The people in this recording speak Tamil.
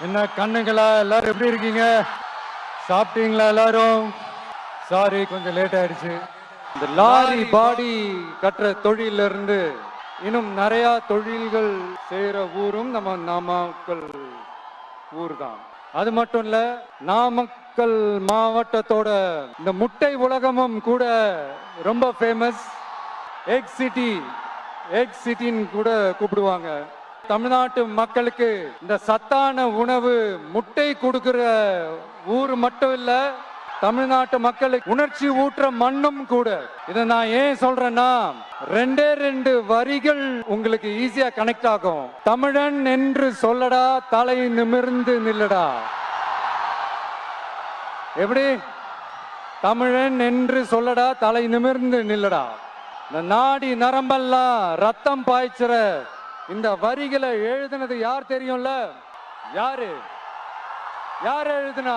என்ன கண்ணுங்களா, எல்லாரும் எப்படி இருக்கீங்க? சாப்பிட்டீங்களா எல்லாரும்? சாரி, கொஞ்சம் லேட் ஆயிடுச்சு. இந்த லாரி பாடி கட்டுற தொழில இருந்து இன்னும் நிறைய தொழில்கள் செய்யற ஊரும் நம்ம நாமக்கல் ஊர் தான். அது மட்டும் இல்ல, நாமக்கல் மாவட்டத்தோட இந்த முட்டை உலகமும் கூட ரொம்ப ஃபேமஸ். எக் சிட்டி, எக் சிட்டின்னு கூட கூப்பிடுவாங்க. தமிழ்நாட்டு மக்களுக்கு இந்த சத்தான உணவு முட்டை கொடுக்கிற ஊர் மட்டும் இல்ல, தமிழ்நாட்டு மக்களுக்கு உணர்ச்சி ஊற்ற மண்ணும் கூட. இதை நான் ஏன் சொல்றேன்னா, ரெண்டு வரிகள் உங்களுக்கு ஈஸியா கனெக்ட் ஆகும். தமிழன் என்று சொல்லடா, தலை நிமிர்ந்து நில்லடா. எப்படி? தமிழன் என்று சொல்லடா, தலை நிமிர்ந்து நில்லடா. இந்த நாடி நரம்பெல்லாம் ரத்தம் பாய்ச்சுற இந்த வரிகளை எழுதினது யார் தெரியும்ல? யாரு எழுதுனா?